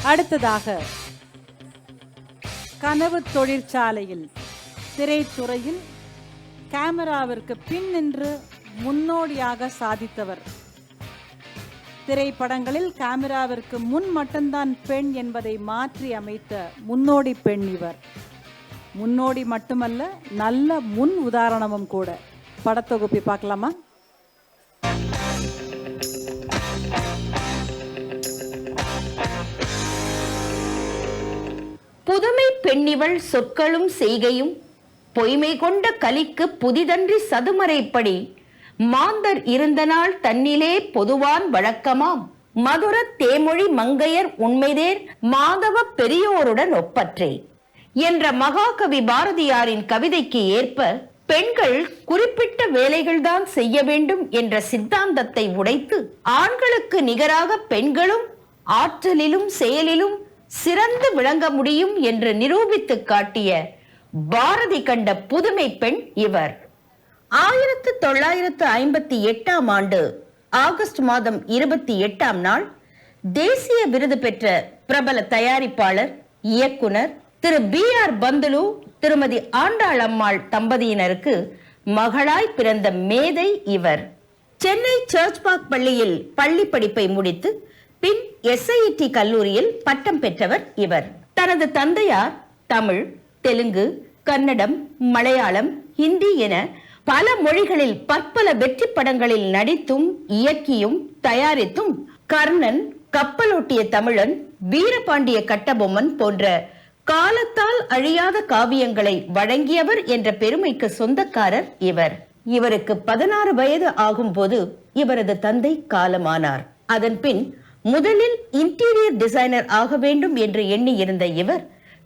அடுத்ததாக கனவு தொழிற்சாலையில் திரைத்துறையில் கேமராவிற்கு பின் நின்று முன்னோடியாக சாதித்தவர். திரைப்படங்களில் கேமராவிற்கு முன் மட்டும்தான் பெண் என்பதை மாற்றி அமைத்த முன்னோடி பெண் இவர். முன்னோடி மட்டுமல்ல, நல்ல முன் உதாரணமும் கூட. படத்தொகுப்பி பார்க்கலாமா? புதுமை பெண்ணிவள் சொற்களும் செய்கையும் பொய்மை கொண்ட கலிக்கு புதிதன்றி சதுமறைப்படி மாந்தர் இருந்த நாள் தன்னிலே பொதுவான் வழக்கமாம் மதுர தேமொழி மங்கையர் உண்மைதேர் மாதவ பெரியோருடன் ஒப்பற்றே என்ற மகாகவி பாரதியாரின் கவிதைக்கு ஏற்ப பெண்கள் குறிப்பிட்ட வேலைகள்தான் செய்ய வேண்டும் என்ற சித்தாந்தத்தை உடைத்து ஆண்களுக்கு நிகராக பெண்களும் ஆற்றலிலும் செயலிலும் சிறந்து விளங்க முடியும் என்று நிரூபித்து காட்டிய பாரதி கண்ட புதுமை பெண் இவர். 1958 ஆண்டு ஆகஸ்ட் மாதம் 28 நாள் தேசிய விருது பெற்ற பிரபல தயாரிப்பாளர் இயக்குனர் திரு B.R. பந்துலு திருமதி ஆண்டாள் அம்மாள் தம்பதியினருக்கு மகளாய் பிறந்த மேதை இவர். சென்னை சர்ச் பார்க் பள்ளியில் பள்ளி படிப்பை முடித்து பின் SIT கல்லூரியில் பட்டம் பெற்றவர் இவர். தனது தந்தையார் தமிழ், தெலுங்கு, கன்னடம், மலையாளம், ஹிந்தி என பல மொழிகளில் பற்பல வெற்றி படங்களில் நடித்தும் இயக்கியும் தயாரித்தும் கர்ணன், கப்பலோட்டிய தமிழன், வீரபாண்டிய கட்டபொம்மன் போன்ற காலத்தால் அழியாத காவியங்களை வழங்கியவர் என்ற பெருமைக்கு சொந்தக்காரர் இவர். இவருக்கு 16 வயது ஆகும் போது இவரது தந்தை காலமானார். அதன் பின் முதலில் இன்டீரியர் டிசைனர் ஆக வேண்டும் என்று எண்ணி இருந்த இவர்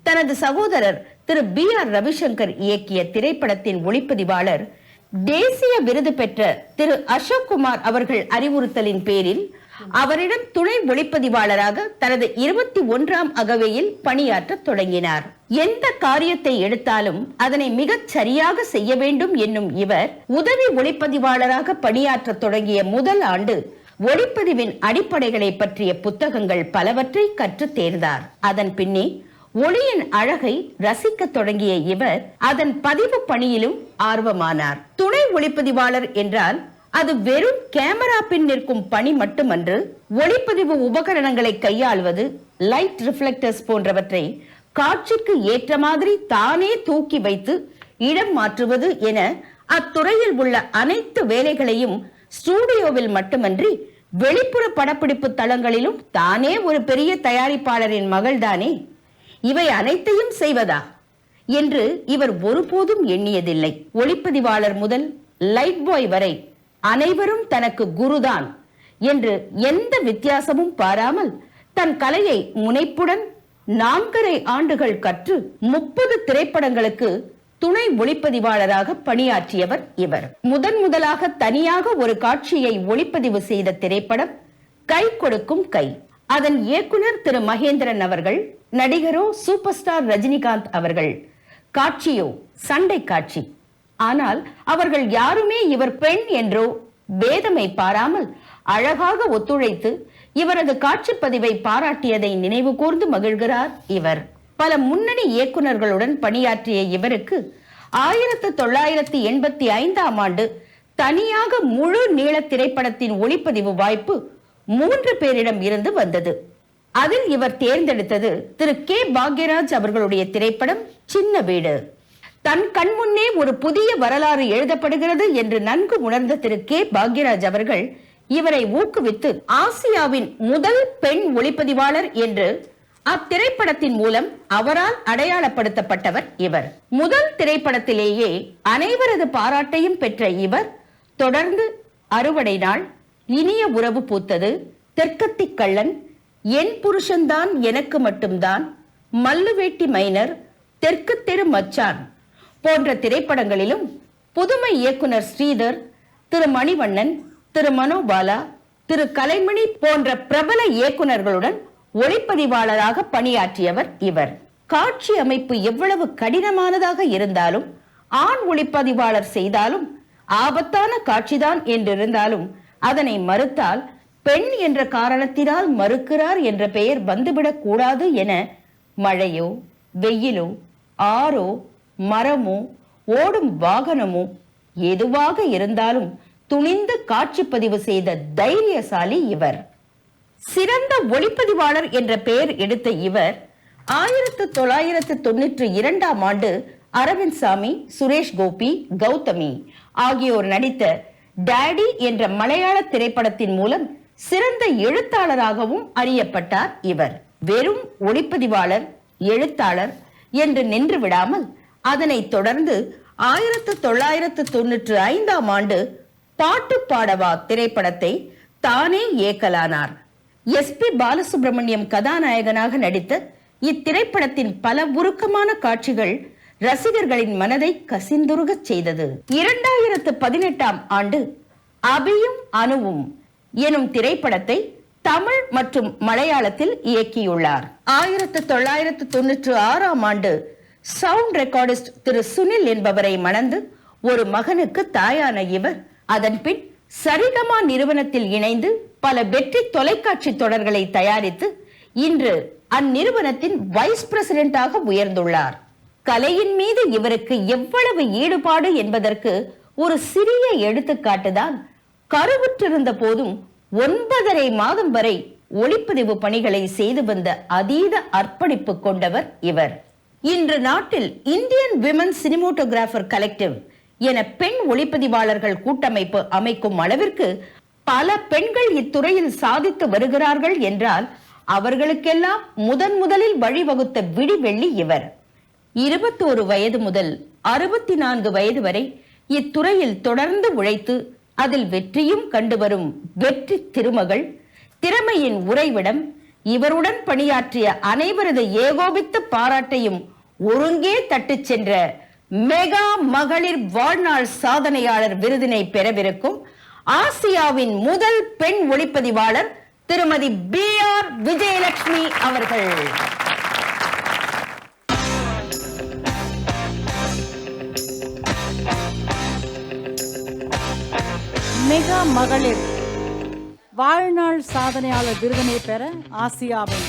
தனது சகோதரர் திரு B.R. ரவிசங்கர் இயக்கிய திரைப்படத்தின் ஒளிப்பதிவாளர் தேசிய விருது பெற்ற திரு அசோக் குமார் அவர்கள் அறிவுறுத்தலின் பேரில் அவரிடம் துணை ஒளிப்பதிவாளராக தனது 21ஆம் அகவையில் பணியாற்ற தொடங்கினார். எந்த காரியத்தை எடுத்தாலும் அதனை மிகச் சரியாக செய்ய வேண்டும் என்னும் இவர் உதவி ஒளிப்பதிவாளராக பணியாற்ற தொடங்கிய முதல் ஆண்டு ஒளிப்பதிவின் அடிப்படைகளை பற்றிய புத்தகங்கள் பலவற்றை கற்று தேர்ந்தார். அதன் பின்னே ஒளியின் அழகை ரசிக்க தொடங்கிய இவர் அதன் பதிவு பணியிலும் ஆர்வமானார். துணை ஒளிப்பதிவாளர் என்றால் அது வெறும் கேமரா பின் நிற்கும் பணி மட்டுமன்று. ஒளிப்பதிவு உபகரணங்களை கையாளுவது, லைட் ரிஃப்ளெக்டர்ஸ் போன்றவற்றை காட்சிக்கு ஏற்ற மாதிரி தானே தூக்கி வைத்து இடம் மாற்றுவது என அத்துறையில் உள்ள அனைத்து வேலைகளையும் ஸ்டூடியோவில் மட்டுமன்றி வெளிப்புற படப்பிடிப்பு தளங்களிலும் தானே ஒரு பெரிய தயாரிப்பாளரின் மகள்தானே, இவை அனைத்தையும் செய்வதா என்று இவர் ஒருபோதும் எண்ணியதில்லை. ஒளிப்பதிவாளர் முதல் லைட் பாய் வரை அனைவரும் தனக்கு குருதான் என்று எந்த வித்தியாசமும் பாராமல் தன் கலையை முனைப்புடன் 4.5 ஆண்டுகள் கற்று 30 திரைப்படங்களுக்கு துணை ஒளிப்பதிவாளராக பணியாற்றியவர் இவர். முதலாக தனியாக ஒரு காட்சியை ஒளிப்பதிவு செய்த திரைப்படம் கை கொடுக்கும் கை. அதன் இயக்குனர் திரு மகேந்திரன் அவர்கள், நடிகரோ சூப்பர் ஸ்டார் ரஜினிகாந்த் அவர்கள். காட்சியோ சண்டை காட்சி. ஆனால் அவர்கள் யாருமே இவர் பெண் என்றோ பேதமை பாராமல் அழகாக ஒத்துழைத்து இவரது காட்சி பதிவை பாராட்டியதை நினைவு கூர்ந்து மகிழ்கிறார் இவர். பல முன்னணி இயக்குநர்களுடன் பணியாற்றிய இவருக்கு 1985 ஆண்டு தனியாக முழு நீள திரைப்படத்தின் ஒளிப்பதிவு வாய்ப்பு 3 பேரிடம் இருந்து வந்தது. அதில் இவர் தேர்ந்தெடுத்தது திரு K. பாக்யராஜ் அவர்களுடைய திரைப்படம் சின்ன வீடு. தன் கண் முன்னே ஒரு புதிய வரலாறு எழுதப்படுகிறது என்று நன்கு உணர்ந்த திரு K. பாக்யராஜ் அவர்கள் இவரை ஊக்குவித்து ஆசியாவின் முதல் பெண் ஒளிப்பதிவாளர் என்று அத்திரைப்படத்தின் மூலம் அவரால் அடையாளப்படுத்தப்பட்டவர் இவர். முதல் திரைப்படத்திலேயே அனைவரது பாராட்டையும் பெற்ற இவர் தொடர்ந்து அறுவடை நாள், இனிய உறவு பூத்தது, தெற்கத்தி கள்ளன், என் புருஷன்தான் எனக்கு மட்டும்தான், மல்லுவேட்டி மைனர், தெற்கு தெரு மச்சான் போன்ற திரைப்படங்களிலும் புதுமை இயக்குனர் ஸ்ரீதர், திரு மணிவண்ணன், திரு மனோபாலா, திரு கலைமணி போன்ற பிரபல இயக்குனர்களுடன் ஒளிப்பதிவாளராக பணியாற்றியவர் இவர். காட்சி அமைப்பு எவ்வளவு கடினமானதாக இருந்தாலும், ஆண் ஒளிப்பதிவாளர் செய்தாலும், ஆபத்தான காட்சிதான் என்றிருந்தாலும் அதனை மறுத்தால் பெண் என்ற காரணத்தினால் மறுக்கிறார் என்ற பெயர் வந்துவிடக் கூடாது என மழையோ வெயிலோ ஆறோ மரமோ ஓடும் வாகனமோ எதுவாக இருந்தாலும் துணிந்து காட்சிப்பதிவு செய்த தைரியசாலி இவர். சிறந்த ஒளிப்பதிவாளர் என்ற பெயர் எடுத்த இவர் 1992ஆம் ஆண்டு அரவிந்த் சாமி, சுரேஷ் கோபி, கௌதமி ஆகியோர் நடித்த டாடி என்ற மலையாள திரைப்படத்தின் மூலம் சிறந்த எழுத்தாளராகவும் அறியப்பட்டார் இவர். வெறும் ஒளிப்பதிவாளர், எழுத்தாளர் என்று நின்று விடாமல் அதனைத் தொடர்ந்து 1995ஆம் ஆண்டு பாட்டு பாடவா திரைப்படத்தை தானே இயக்கலானார். SP பாலசுப்ரமணியம் கதாநாயகனாக நடித்த இத்திரைப்படத்தின் பல உருக்கமான காட்சிகள் ரசிகர்களின் மனதை கசிந்துருகச் செய்தது. 2018ஆம் ஆண்டு அபியும் அனுவும் எனும் திரைப்படத்தை தமிழ் மற்றும் மலையாளத்தில் இயக்கியுள்ளார். 1996ஆம் ஆண்டு சவுண்ட் ரெக்கார்டிஸ்ட் திரு சுனில் என்பவரை மணந்து ஒரு மகனுக்கு தாயான இவர் அதன்பின் சரிகமா நிறுவனத்தில் இணைந்து பல வெற்றி தொலைக்காட்சி தொடர்களை தயாரித்து இன்று அந்நிறுவனத்தின் வைஸ் பிரசிடென்டாக உயர்ந்துள்ளார். கலையின் மீது இவருக்கு எவ்வளவு ஈடுபாடு என்பதற்கு ஒரு சிறிய எடுத்துக்காட்டுதான் கருவுற்றிருந்த போதும் 9.5 மாதம் வரை ஒளிப்பதிவு பணிகளை செய்து வந்த அதீத அர்ப்பணிப்பு கொண்டவர் இவர். இன்று நாட்டில் இந்தியன் விமன் சினிமோட்டோகிராஃபர் கலெக்டிவ் என பெண் ஒளிப்பதிவாளர்கள் கூட்டமைப்பு அமைக்கும் அளவிற்கு பல பெண்கள் இத்துறையில் சாதித்து வருகிறார்கள் என்றால் அவர்களுக்கெல்லாம் முதலில் வழிவகுத்த விடிவெள்ளி இவர். 21 வயது முதல் 64 வயது வரை இத்துறையில் தொடர்ந்து உழைத்து அதில் வெற்றியும் கண்டு வரும் வெற்றி திருமகள், திறமையின் உறைவிடம், இவருடன் பணியாற்றிய அனைவரது ஏகோபித்த பாராட்டையும் ஒருங்கே தட்டுச் சென்ற மெகா மகளிர் வாழ்நாள் சாதனையாளர் விருதினை பெறவிருக்கும் ஆசியாவின் முதல் பெண் ஒளிப்பதிவாளர் திருமதி BR விஜயலட்சுமி அவர்கள். மெகா மகளிர் வாழ்நாள் சாதனையாளர் விருதினை பெற ஆசியாவின்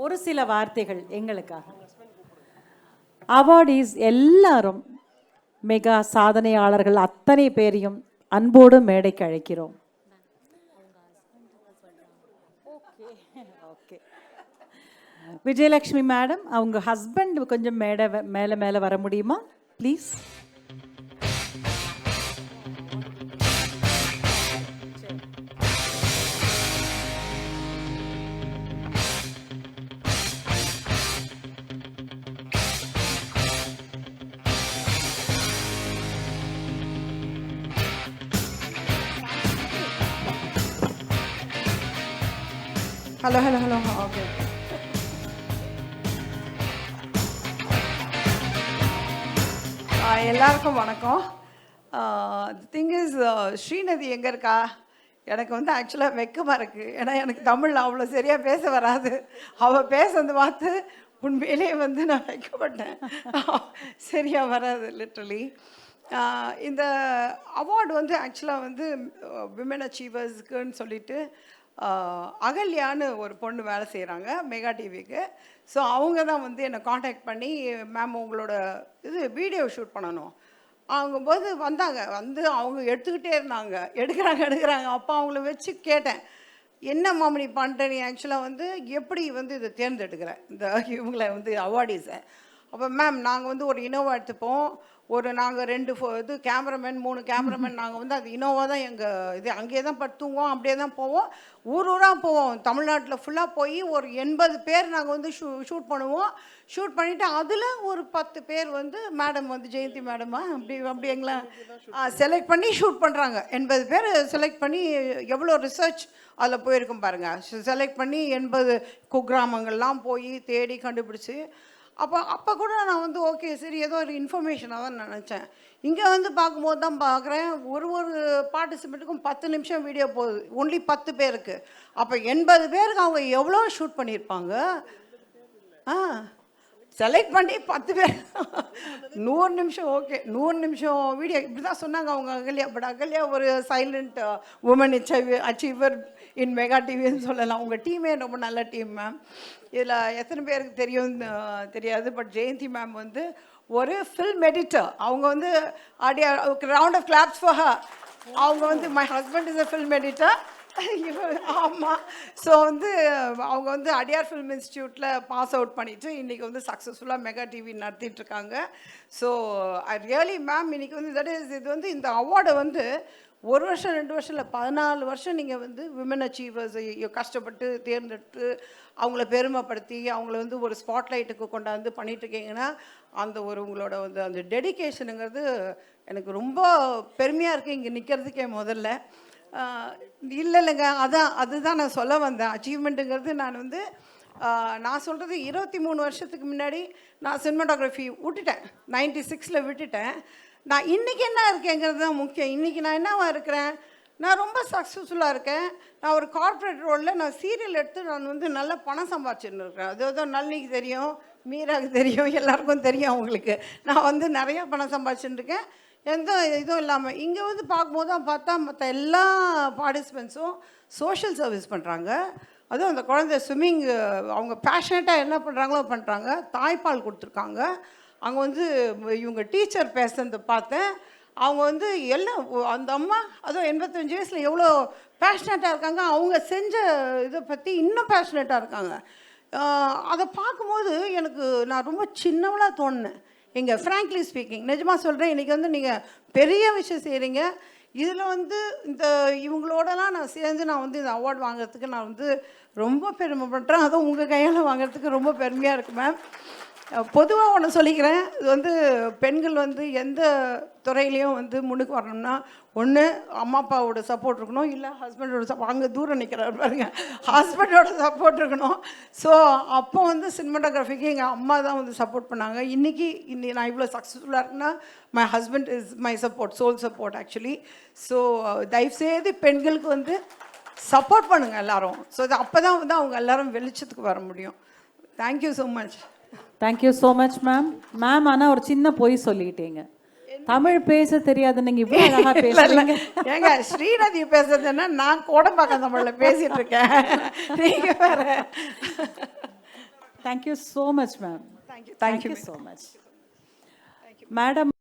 ஒரு சில வார்த்தைகள் எங்களுக்காக. அவார்டீஸ் எல்லாரும் மெகா சாதனையாளர்கள் அத்தனை பேரையும் அன்போடு மேடைக்கு அழைக்கிறோம். விஜயலட்சுமி மேடம், அவங்க ஹஸ்பண்ட் கொஞ்சம் மேலே வர முடியுமா please? Hello hello hello okay. எல்லாருக்கும் வணக்கம். திங் இஸ் ஸ்ரீநதி எங்கே இருக்கா? எனக்கு வந்து ஆக்சுவலாக வெக்கமாக இருக்குது. ஏன்னா எனக்கு தமிழில் அவ்வளோ சரியாக பேச வராது. அவள் பேசுறது பார்த்து உண்மையிலே வந்து நான் வைக்கப்பட்டேன். சரியாக வராது லிட்ரலி. இந்த அவார்டு வந்து ஆக்சுவலாக வந்து விமன் அச்சீவர்ஸ்க்குன்னு சொல்லிட்டு அகல்யான்னு ஒரு பொண்ணு வேலை செய்கிறாங்க மெகா டிவிக்கு. ஸோ அவங்க தான் வந்து என்னை காண்டாக்ட் பண்ணி, மேம் உங்களோட இது வீடியோ ஷூட் பண்ணணும், ஆகும்போது வந்தாங்க, வந்து அவங்க எடுத்துக்கிட்டே இருந்தாங்க, எடுக்கிறாங்க. அப்போ அவங்கள வச்சு கேட்டேன், என்ன மாமனி பண்ணுற நீ ஆக்சுவலாக வந்து எப்படி வந்து இதை தேர்ந்தெடுக்கிறேன் இந்த இவங்களை வந்து அவார்டீஸை. அப்போ மேம் நாங்கள் வந்து ஒரு இனோவா எடுத்துப்போம், நாங்கள் 2 இது கேமராமேன் 3 கேமராமேன், நாங்கள் வந்து அது இனோவா தான் எங்கள் இது, அங்கேயே தான் படுத்துவோம், அப்படியே தான் போவோம், ஊராக போவோம், தமிழ்நாட்டில் ஃபுல்லாக போய் ஒரு 80 பேர் நாங்கள் வந்து ஷூட் பண்ணுவோம். ஷூட் பண்ணிவிட்டு அதில் ஒரு 10 பேர் வந்து மேடம் வந்து ஜெயந்தி மேடமா அப்படி எங்களை செலக்ட் பண்ணி ஷூட் பண்ணுறாங்க. 80 பேர் செலக்ட் பண்ணி எவ்வளோ ரிசர்ச் அதில் போயிருக்கும் பாருங்கள். செலக்ட் பண்ணி 80 குக்கிராமங்கள்லாம் போய் தேடி கண்டுபிடிச்சி அப்போ கூட நான் வந்து ஓகே சரி ஏதோ ஒரு இன்ஃபர்மேஷனாக தான் நினச்சேன். இங்கே வந்து பார்க்கும்போது தான் பார்க்குறேன் ஒரு பார்ட்டிசிபெண்ட்டுக்கும் 10 நிமிஷம் வீடியோ போகுது, ஒன்லி 10 பேருக்கு. அப்போ 80 பேருக்கு அவங்க எவ்வளோ ஷூட் பண்ணியிருப்பாங்க. செலக்ட் பண்ணி 10 பேர் 100 நிமிஷம். ஓகே 100 நிமிஷம் வீடியோ இப்படி தான் சொன்னாங்க அவங்க அகல்யா. பட் அகல்யா ஒரு silent woman achiever in mega டிவின்னு சொல்லலாம். உங்கள் டீமே ரொம்ப நல்ல டீம் மேம். இதில் எத்தனை பேருக்கு தெரியாது, பட் ஜெயந்தி மேம் வந்து ஒரு ஃபில்ம் எடிட்டர். அவங்க வந்து round of claps for her. அவங்க வந்து my husband is a film editor. ஆமாம். ஸோ வந்து அவங்க வந்து அடியார் ஃபில்ம் இன்ஸ்டியூட்டில் பாஸ் அவுட் பண்ணிவிட்டு இன்றைக்கி வந்து சக்ஸஸ்ஃபுல்லாக மெகா டிவி நடத்திட்டுருக்காங்க. ஸோ ஐ ரியலி மேம் இன்றைக்கி வந்து இது வந்து இந்த அவார்டை வந்து 1 வருஷம் 2 வருஷம் இல்லை 14 வருஷம் நீங்கள் வந்து விமன் அச்சீவர்ஸை கஷ்டப்பட்டு தேர்ந்தெடுத்து அவங்கள பெருமைப்படுத்தி அவங்கள வந்து ஒரு ஸ்பாட்லைட்டுக்கு கொண்டாந்து பண்ணிகிட்ருக்கீங்கன்னா அந்த உங்களோட வந்து அந்த டெடிக்கேஷனுங்கிறது எனக்கு ரொம்ப பெருமையாக இருக்குது இங்கே நிற்கிறதுக்கே முதல்ல. இல்லைங்க அதுதான் நான் சொல்ல வந்தேன். அச்சீவ்மெண்ட்டுங்கிறது நான் சொல்கிறது 23 வருஷத்துக்கு முன்னாடி நான் சினிமாட்டோகிராஃபி விட்டுட்டேன், 96 விட்டுட்டேன். நான் இன்றைக்கி என்ன இருக்கேங்கிறது தான் முக்கியம். இன்றைக்கி நான் என்னவா இருக்கிறேன், நான் ரொம்ப சக்ஸஸ்ஃபுல்லாக இருக்கேன். நான் ஒரு கார்ப்பரேட் ரோலில் நான் சீரியல் எடுத்து நான் வந்து நல்ல பணம் சம்பாதிச்சுன்னு இருக்கிறேன். அதுதான் நளினிக்கு தெரியும், மீராவுக்கு தெரியும், எல்லாருக்கும் தெரியும் அவங்களுக்கு. நான் வந்து நிறையா பணம் சம்பாதிச்சுன்னு இருக்கேன், எந்த இதுவும் இல்லாமல். இங்கே வந்து பார்க்கும்போது தான் பார்த்தா மற்ற எல்லா பார்ட்டிசிபெண்ட்ஸும் சோஷியல் சர்வீஸ் பண்ணுறாங்க. அதுவும் அந்த குழந்தை ஸ்விம்மிங் அவங்க பேஷனேட்டாக என்ன பண்ணுறாங்களோ பண்ணுறாங்க. தாய்ப்பால் கொடுத்துருக்காங்க. அங்கே வந்து இவங்க டீச்சர் பேசுகிறத பார்த்தேன். அவங்க வந்து எல்லாம் அந்த அம்மா அதுவும் 85 வயசில் எவ்வளோ பேஷனேட்டாக இருக்காங்க. அவங்க செஞ்ச இதை பற்றி இன்னும் பேஷனேட்டாக இருக்காங்க. அதை பார்க்கும்போது நான் ரொம்ப சின்னவளாக தோணுனேன். ஃப்ராங்க்லி ஸ்பீக்கிங் நிஜமாக சொல்கிறேன், இன்றைக்கி வந்து நீங்கள் பெரிய விஷயம் செய்கிறீங்க. இதில் வந்து இவங்களோடலாம் நான் சேர்ந்து நான் வந்து இந்த அவார்டு வாங்குறதுக்கு நான் வந்து ரொம்ப பெருமைப்படுறேன். அதுவும் உங்கள் கையால் வாங்குறதுக்கு ரொம்ப பெருமையாக இருக்குது மேம். பொதுவாக ஒன்று சொல்லிக்கிறேன், இது வந்து பெண்கள் வந்து எந்த துறையிலையும் வந்து முன்னுக்கு வரணும்னா ஒன்று அம்மா அப்பாவோட சப்போர்ட் இருக்கணும், இல்லை ஹஸ்பண்டோட அங்கே தூரம் நிற்கிறாரு பாருங்க, ஹஸ்பண்டோட சப்போர்ட் இருக்கணும். ஸோ அப்போ வந்து சினிமாட்டோகிராஃபிக்கு எங்கள் அம்மா தான் வந்து சப்போர்ட் பண்ணாங்க. இன்றைக்கி நான் இவ்வளோ சக்ஸஸ்ஃபுல்லாக இருக்குன்னா my husband is my support, sole support actually. So தயவுசெய்து பெண்களுக்கு வந்து சப்போர்ட் பண்ணுங்கள் எல்லாரும். ஸோ இது அப்போ தான் வந்து அவங்க எல்லாரும் வெளிச்சத்துக்கு வர முடியும். Thank you so much. Thank you so much ma'am. Ma'am ஆனால் ஒரு சின்ன பொய் சொல்லிட்டீங்க, தமிழ் பேச தெரியாது. நீங்கள் இவ்வளோ அழகாக பேசுறீங்க. ஏங்க ஸ்ரீநதி பேசுறதுன்னா நான் கோடம்பாக்கம் தமிழில் பேசிகிட்டு இருக்கேன், நீங்கள் வேற. Thank you so much ma'am. Thank you so much madam.